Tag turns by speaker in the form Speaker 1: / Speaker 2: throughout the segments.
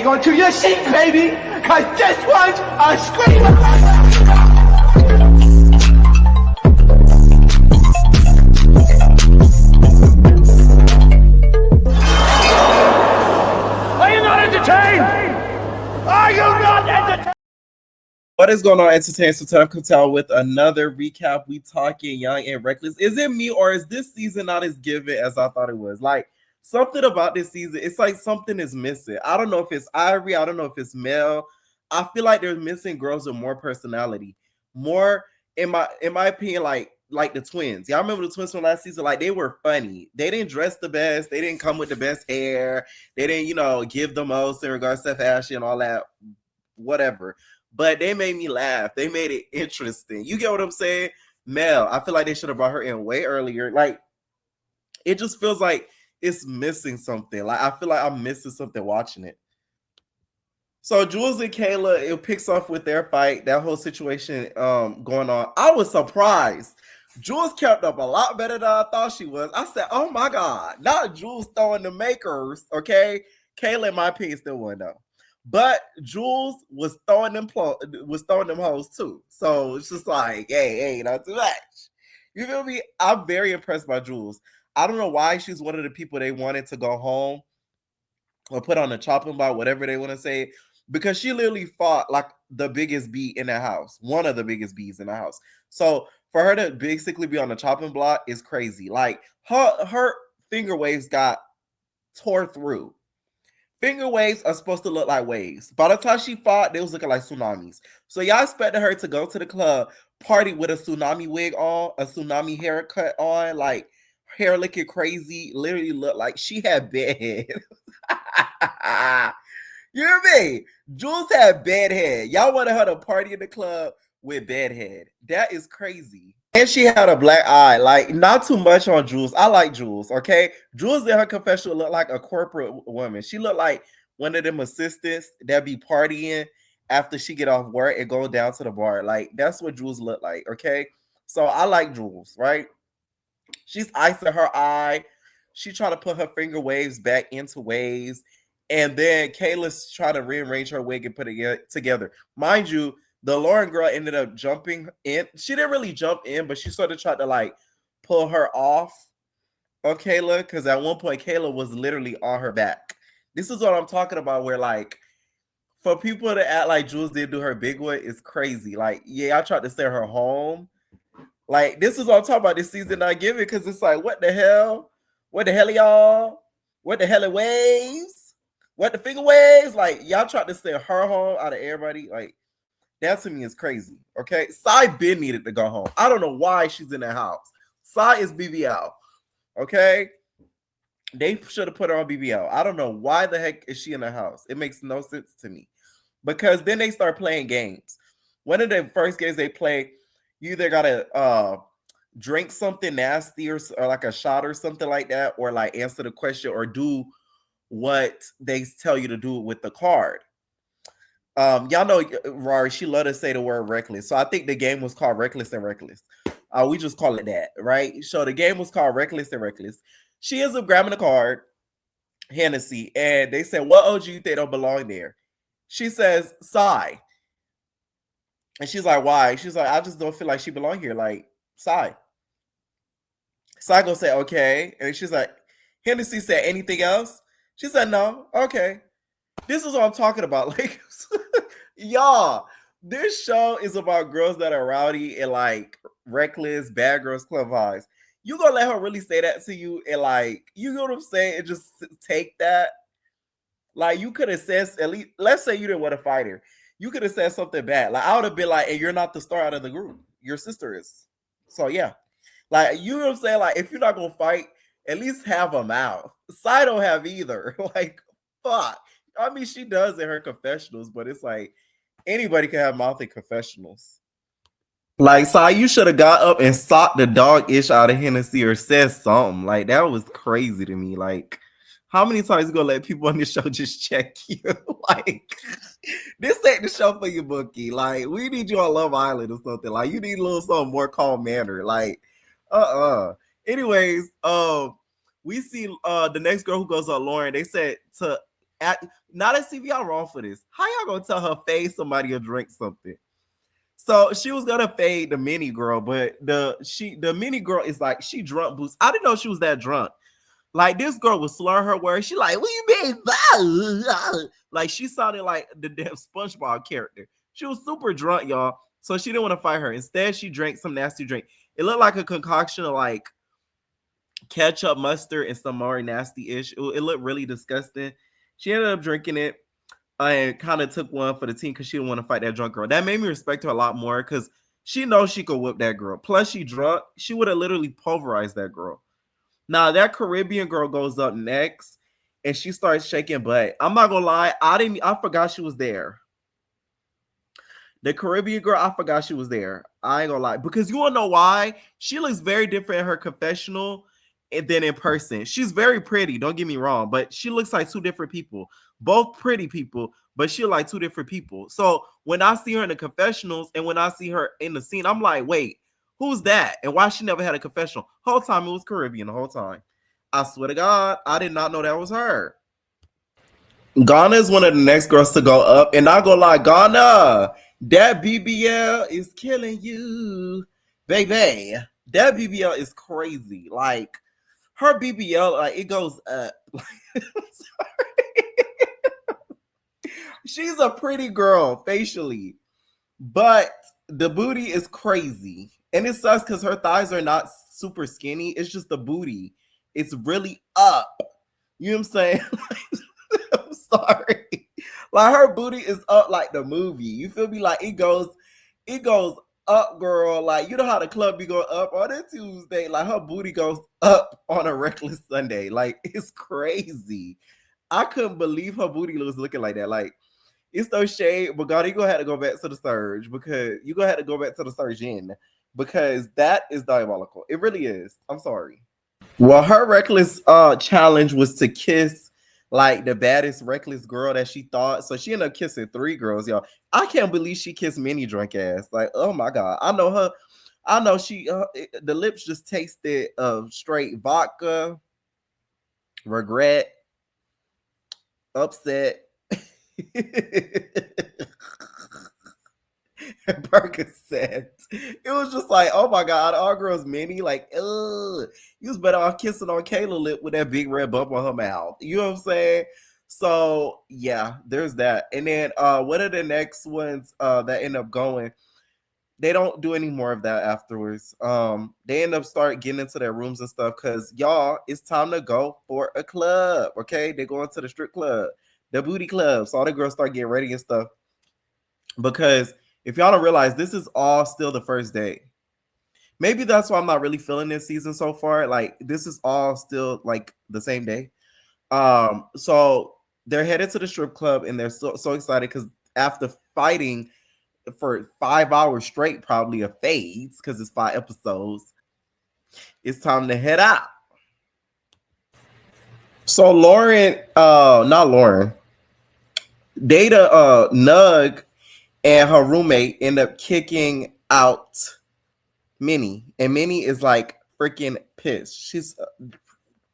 Speaker 1: hang on to your seat, baby, because this one's a screamer.
Speaker 2: What is going on, entertainment? So Time Cotel with another recap. We talking Young and Reckless. Is it me or is this season not as given as I thought it was? Like something about this season, it's like something is missing. I don't know if it's Ivory. I don't know if it's Mel. I feel like they're missing girls with more personality, more in my opinion, like the twins. Y'all remember the twins from last season? Like they were funny. They didn't dress the best. They didn't come with the best hair. They didn't, give the most in regards to fashion and all that, whatever. But they made me laugh. They made it interesting. You get what I'm saying? Mel, I feel like they should have brought her in way earlier. Like, it just feels like it's missing something. Like, I feel like I'm missing something watching it. So, Jules and Kayla, it picks off with their fight, that whole situation going on. I was surprised. Jules kept up a lot better than I thought she was. I said, oh my God, not Jules throwing the makers, okay? Kayla, in my opinion, still won though. But Jules was throwing them hoes too. So it's just like, hey, not too much. You feel me? I'm very impressed by Jules. I don't know why she's one of the people they wanted to go home or put on the chopping block, whatever they want to say, because she literally fought like the biggest bee in the house, one of the biggest bees in the house. So for her to basically be on the chopping block is crazy. Like her finger waves got tore through. Finger waves are supposed to look like waves. By the time she fought, they was looking like tsunamis. So y'all expected her to go to the club, party with a tsunami wig on, a tsunami haircut on, like hair looking crazy, literally looked like she had bad head. You hear me? Jules had bad head. Y'all wanted her to party in the club with bad head. That is crazy. And she had a black eye. Like, not too much on Jules. I like Jules, okay? Jules in her confessional looked like a corporate woman. She looked like one of them assistants that be partying after she get off work and go down to the bar. Like, that's what Jules looked like, okay? So I like Jules, right? She's icing her eye. She trying to put her finger waves back into waves. And then Kayla's trying to rearrange her wig and put it together. Mind you, the Lauren girl ended up jumping in. She didn't really jump in, but she sort of tried to like pull her off of Kayla, because at one point Kayla was literally on her back. This is what I'm talking about, where like for people to act like Jules didn't do her big one is crazy. Like, yeah, I tried to send her home. Like, this is what I'm talking about this season not giving, because it's like, what the hell? What the hell, y'all? What the hell it waves? What the finger waves? Like, y'all tried to send her home out of everybody. Like, that to me is crazy, okay? Sai Ben needed to go home. I don't know why she's in that house. Sai is BBL, okay? They should have put her on BBL. I don't know why the heck is she in the house. It makes no sense to me. Because then they start playing games. One of the first games they play, you either got to drink something nasty or like a shot or something like that, or like answer the question or do what they tell you to do with the card. Y'all know Rari, she loved to say the word reckless. So I think the game was called Reckless and Reckless. We just call it that, right? So the game was called Reckless and Reckless. She ends up grabbing the card, Hennessy, and they said, what OG you think don't belong there? She says, Sai. And she's like, why? She's like, I just don't feel like she belong here. Like, Sai. Sai gonna say, okay. And she's like, Hennessy said, anything else? She said, no. Okay. This is what I'm talking about. Like, y'all, this show is about girls that are rowdy and like reckless, bad girls club vibes. You gonna let her really say that to you and like, you know what I'm saying? And just take that. Like, you could have said, at least, let's say you didn't want to fight her. You could have said something bad. Like, I would have been like, hey, you're not the star out of the group. Your sister is. So yeah. Like, you know what I'm saying? Like, if you're not gonna fight, at least have a mouth. Sai don't have either. Like, fuck. I mean, she does in her confessionals, but it's like anybody can have mouth in confessionals. Like, Sai, you should have got up and socked the dog ish out of Hennessy or said something. Like, that was crazy to me. Like, how many times you gonna let people on this show just check you? Like, this ain't the show for you, Bookie. Like, we need you on Love Island or something. Like, you need a little something more calm manner. Like, Anyways, we see the next girl who goes on Lauren. They said to Not at CV, y'all wrong for this. How y'all gonna tell her fade somebody or drink something? So she was gonna fade the mini girl, but the mini girl is like she drunk boost. I didn't know she was that drunk. Like this girl was slurring her words. She like, what you mean? Like she sounded like the damn SpongeBob character. She was super drunk, y'all. So she didn't want to fight her. Instead, she drank some nasty drink. It looked like a concoction of like ketchup, mustard, and some more nasty-ish. It looked really disgusting. She ended up drinking it and kind of took one for the team because she didn't want to fight that drunk girl. That made me respect her a lot more because she knows she could whip that girl. Plus, she drunk. She would have literally pulverized that girl. Now, that Caribbean girl goes up next and she starts shaking butt. I'm not gonna lie, I forgot she was there. The Caribbean girl, I forgot she was there. I ain't gonna lie. Because you wanna know why? She looks very different in her confessional than in person. She's very pretty, don't get me wrong, but she looks like two different people. Both pretty people, but she like two different people. So when I see her in the confessionals and when I see her in the scene, I'm like, wait, who's that? And why she never had a confessional? Whole time it was Caribbean the whole time. I swear to God, I did not know that was her. Ghana is one of the next girls to go up, and not gonna lie, Ghana, that BBL is killing you, baby. That BBL is crazy. Like her BBL, like it goes up. She's a pretty girl facially, but the booty is crazy, and it sucks because her thighs are not super skinny. It's just the booty. It's really up. You know what I'm saying? I'm sorry. Like her booty is up like the movie. You feel me? Like it goes up, girl. Like you know how the club be going up on a Tuesday. Like her booty goes up on a reckless Sunday. Like it's crazy. I couldn't believe her booty was looking like that. Like it's no shade, but God, you gonna have to go back to the surge because you gonna have to go back to the surgeon because that is diabolical. It really is. I'm sorry. Well, her reckless challenge was to kiss like the baddest reckless girl that she thought. So she ended up kissing 3 girls, y'all. I can't believe she kissed Minnie drunk ass. Like, oh my God. I know her. I know she the lips just tasted of straight vodka, regret, upset. Percocet. It was just like, oh my God, our girl's Minnie. Like, ugh. You was better off kissing on Kayla lip with that big red bump on her mouth. You know what I'm saying? So yeah, there's that. And then what are the next ones that end up going? They don't do any more of that afterwards. They end up start getting into their rooms and stuff because y'all, it's time to go for a club. Okay, they're going to the strip club, the booty club. So all the girls start getting ready and stuff. Because if y'all don't realize, this is all still the first day. Maybe that's why I'm not really feeling this season so far. Like this is all still like the same day. So they're headed to the strip club and they're so excited because after fighting for 5 hours straight, probably of fades because it's 5 episodes, it's time to head out. So Lauren, not Lauren, Data, Nug, and her roommate end up kicking out Minnie, and Minnie is like freaking pissed. She's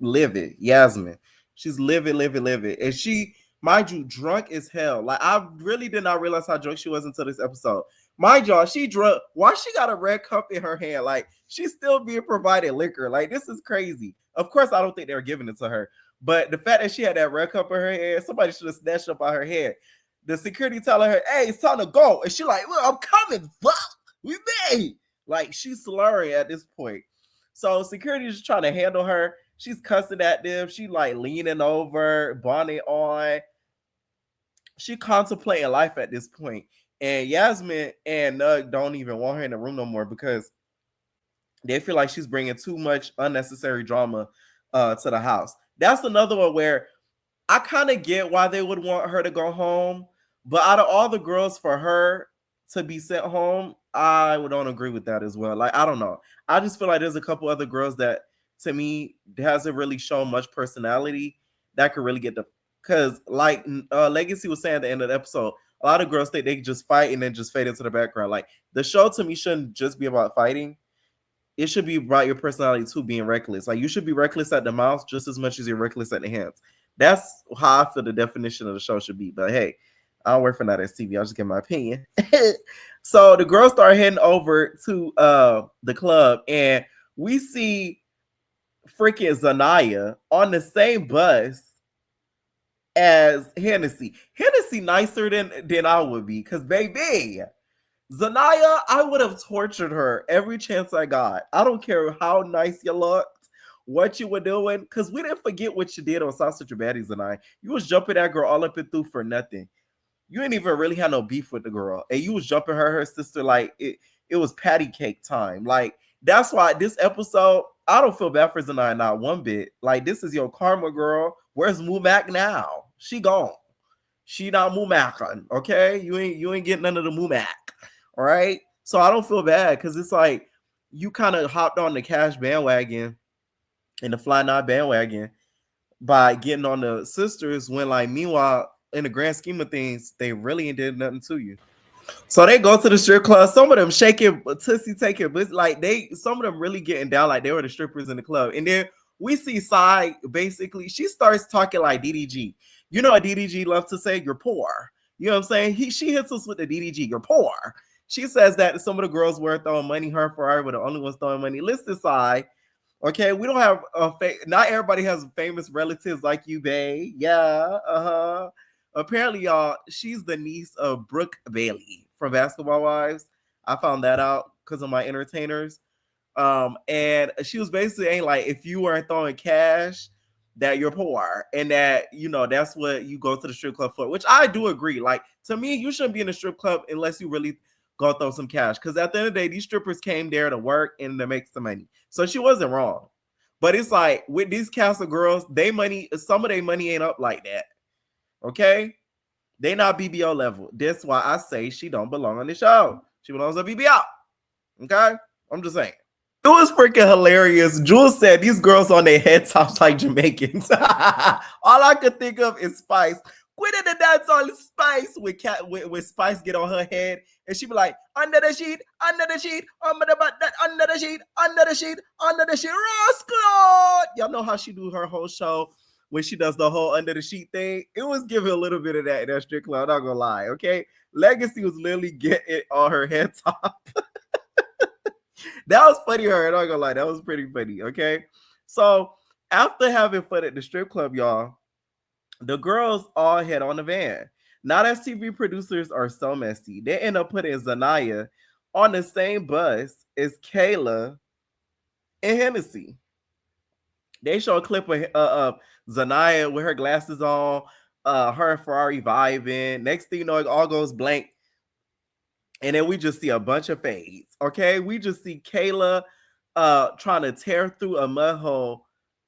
Speaker 2: livid, Yasmin. She's livid, and she, mind you, drunk as hell. Like I really did not realize how drunk she was until this episode. Mind y'all, she drunk. Why she got a red cup in her hand? Like she's still being provided liquor. Like this is crazy. Of course, I don't think they were giving it to her, but the fact that she had that red cup in her hand, somebody should have snatched up out her head. The security telling her, "Hey, it's time to go," and she like, "Look, I'm coming. Fuck, we made." Like she's slurring at this point. So security is trying to handle her. She's cussing at them. She like leaning over, bonnet on. She contemplating life at this point. And Yasmin and Nug don't even want her in the room no more because they feel like she's bringing too much unnecessary drama to the house. That's another one where I kind of get why they would want her to go home. But out of all the girls, for her to be sent home, I don't agree with that as well. Like, I don't know. I just feel like there's a couple other girls that, to me, hasn't really shown much personality that could really get the. Because, like Legacy was saying at the end of the episode, a lot of girls think they can just fight and then just fade into the background. Like, the show to me shouldn't just be about fighting. it should be about your personality too, being reckless. Like you should be reckless at the mouth just as much as you're reckless at the hands. That's how I feel the definition of the show should be. But hey, I don't work for that TV. I'll just give my opinion. So the girls start heading over to the club, and we see freaking Zanaya on the same bus as Hennessy. Hennessy nicer than I would be, because baby, Zanaya, I would have tortured her every chance I got. I don't care how nice you looked, what you were doing, because we didn't forget what you did on South Central Baddies and I. You was jumping that girl all up and through for nothing. You didn't even really have no beef with the girl, and you was jumping her sister like it was patty cake time. Like that's why this episode, I don't feel bad for Zanaya not one bit. Like this is your karma, girl. Where's Mumak now? She gone. She not Mumakin, okay? You ain't getting none of the Mumak. All right. So I don't feel bad because it's like you kind of hopped on the cash bandwagon and the fly not bandwagon by getting on the sisters when, like, meanwhile, in the grand scheme of things, they really ain't did nothing to you. So they go to the strip club. Some of them shaking Tootsie taking, but like some of them really getting down like they were the strippers in the club. And then we see Sai basically, she starts talking like DDG. You know what DDG loves to say? You're poor. You know what I'm saying? She hits us with the DDG. You're poor. She says that some of the girls were throwing money. Her and Ferrari were the only ones throwing money. Listen, Sai. Okay, we don't have not everybody has famous relatives like you, bae. Yeah, apparently, y'all, she's the niece of Brooke Bailey from Basketball Wives. I found that out because of my entertainers. And she was basically ain't like, if you weren't throwing cash, that you're poor, and that, you know, that's what you go to the strip club for, which I do agree. Like, to me, you shouldn't be in a strip club unless you really go throw some cash, because at the end of the day, these strippers came there to work and to make some money. So she wasn't wrong. But it's like with these cast of girls, some of their money ain't up like that. Okay? They not BBO level. That's why I say she don't belong on the show. She belongs on BBO. Okay? I'm just saying. It was freaking hilarious. Jules said these girls on their head tops like Jamaicans. All I could think of is Spice. Quit in the dance on Spice with Spice get on her head, and she be like, under the sheet, under the sheet, under the sheet, under the sheet, under the sheet, Roscoe. Y'all know how she do her whole show when she does the whole under the sheet thing. It was giving a little bit of that in that strip club. I'm not gonna lie, okay? Legacy was literally getting it on her head top. That was funny, her. I'm not gonna lie, that was pretty funny, okay? So after having fun at the strip club, y'all, the girls all head on the van. Now that TV producers are so messy, they end up putting Zanaya on the same bus as Kayla and Hennessy. They show a clip of Zanaya with her glasses on, her and Ferrari vibing. Next thing you know, it all goes blank. And then we just see a bunch of fades. Okay, we just see Kayla trying to tear through a mud hole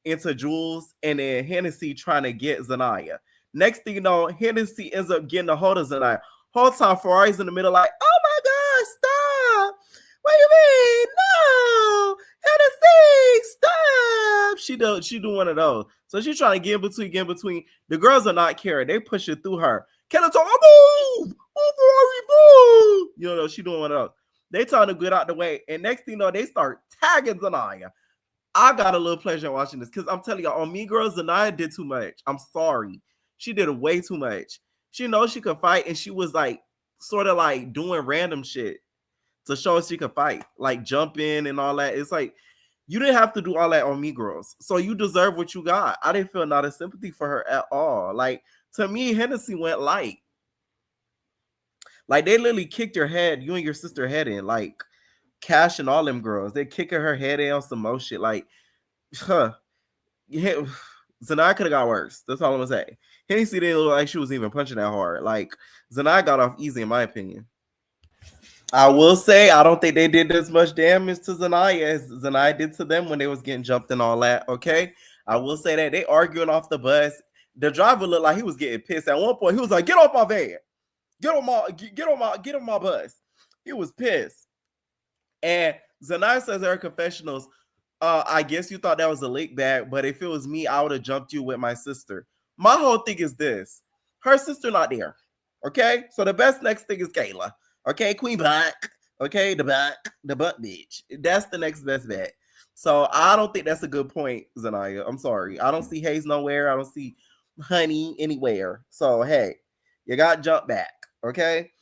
Speaker 2: into Jules, and then Hennessy trying to get Zanaya. Next thing you know, Hennessy ends up getting a hold of Zanaya. Whole time Ferrari's in the middle like, oh my God, stop. What do you mean? No. Hennessy, stop. She do one of those. So she's trying to get in between. The girls are not caring. They push it through her. Kayla talk, move. Oh, Ferrari, move. You know, she doing one of those. They trying to get out the way. And next thing you know, they start tagging Zanaya. I got a little pleasure watching this because I'm telling y'all, on Mean Girls, Zanaya did too much. I'm sorry. She did way too much. She knows she could fight, and she was like, sort of like doing random shit to show she could fight, like jumping and all that. It's like, you didn't have to do all that on Mean Girls. So you deserve what you got. I didn't feel not a sympathy for her at all. Like, to me, Hennessy went light. Like, they literally kicked your head, you and your sister head in, like, Cash and all them girls. They kicking her head in on some more shit. Like, huh. Yeah, Zanaya could have got worse. That's all I'm gonna say. Hennessy didn't look like she was even punching that hard. Like, Zanaya got off easy, in my opinion. I will say, I don't think they did as much damage to Zanaya as Zanaya did to them when they was getting jumped and all that. Okay, I will say that they arguing off the bus. The driver looked like he was getting pissed. At one point, he was like, "Get off my van! Get on my bus!" He was pissed. And Zanaya says in her confessionals, I guess you thought that was a lick back, but if it was me, I would have jumped you with my sister. My whole thing is this. Her sister not there. Okay? So the best next thing is Kayla. Okay? Queen Black. Okay, the butt bitch. That's the next best bet. So I don't think that's a good point, Zanaya. I'm sorry. I don't see Hayes nowhere. I don't see Honey anywhere. So hey, you got jump back. Okay.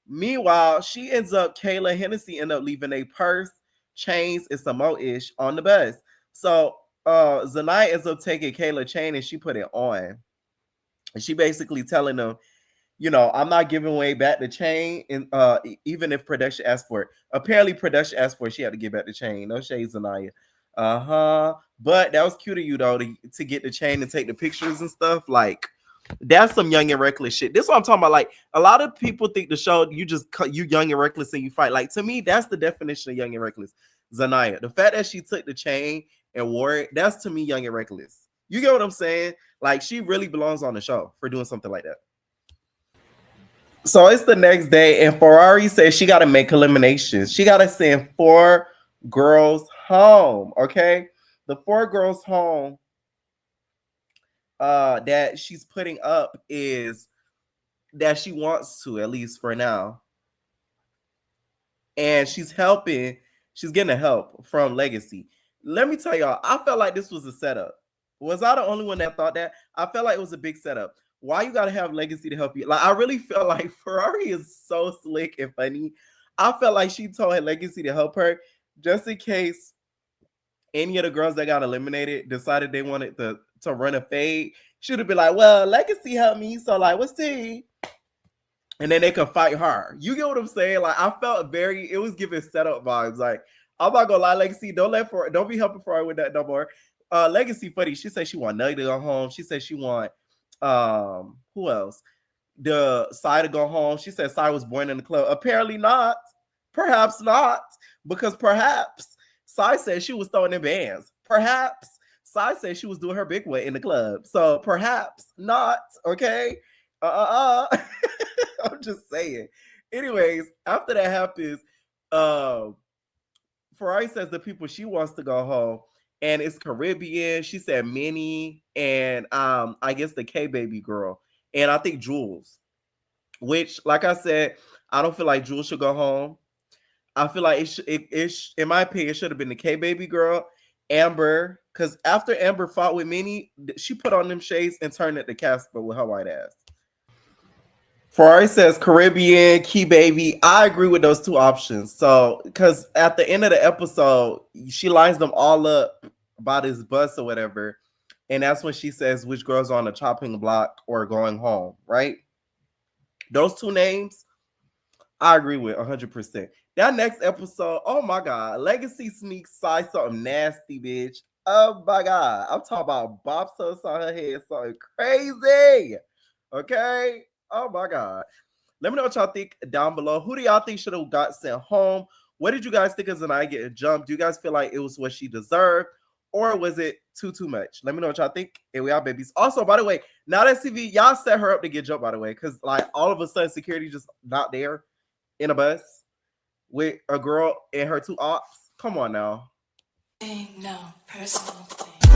Speaker 2: Meanwhile, she ends up Kayla Hennessy end up leaving a purse, chains, and some more ish on the bus. So Zanaya ends up taking Kayla chain and she put it on. And she basically telling them, I'm not giving away back the chain, and even if production asked for it. Apparently, production asked for it. She had to give back the chain. No shades, Zanaya. But that was cute of you though to get the chain and take the pictures and stuff. Like that's some young and reckless shit. This is what I'm talking about. Like a lot of people think the show you young and reckless and you fight. Like to me, that's the definition of young and reckless. Zanaya, the fact that she took the chain and wore it, that's to me young and reckless. You get what I'm saying? Like she really belongs on the show for doing something like that. So it's the next day, and Ferrari says she got to make eliminations. She got to send 4 girls home. Okay, the 4 girls home that she's putting up is that she wants to, at least for now, and she's helping. She's getting the help from Legacy. Let me tell y'all, I felt like this was a setup. Was I the only one that thought that? I felt like it was a big setup. Why you gotta have Legacy to help you? Like I really felt like Ferrari is so slick and funny. I felt like she told her Legacy to help her just in case any of the girls that got eliminated decided they wanted to run a fade. Should have been like, well, Legacy helped me, so like, what's T? And then they could fight her. You get what I'm saying? Like I felt it was giving setup vibes. Like I'm not gonna lie, Legacy, don't be helping Ferrari with that no more. Legacy funny. She said she want Nugget to go home. She said she want who else? The Sai to go home. She said Sai was born in the club. Apparently not. Perhaps not. Because perhaps Sai said she was throwing in bands. Perhaps Sai said she was doing her big way in the club. So perhaps not. Okay. I'm just saying. Anyways, after that happens, Ferrari says the people she wants to go home, and it's Caribbean. She said Minnie and I guess the K baby girl, and I think Jules. Which, like I said, I don't feel like Jules should go home. I feel like in my opinion, it should have been the K baby girl, Amber, because after Amber fought with Minnie, she put on them shades and turned it to Casper with her white ass. Ferrari says Caribbean, Key Baby. I agree with those 2 options. So, because at the end of the episode, she lines them all up by this bus or whatever. And that's when she says which girls are on the chopping block or going home, right? Those 2 names, I agree with 100%. That next episode, oh my God, Legacy sneaks side something nasty, bitch. Oh my God. I'm talking about bobsledding on her head, something crazy. Okay? Oh my God. Let me know what y'all think down below. Who do y'all think should have got sent home? What did you guys think of Zanaya getting jumped? Do you guys feel like it was what she deserved? Or was it too much? Let me know what y'all think. And we are babies. Also, by the way, now that CV, y'all set her up to get jumped, by the way. Because like all of a sudden security just not there in a bus with a girl and her 2 ops. Come on now. No personal thing.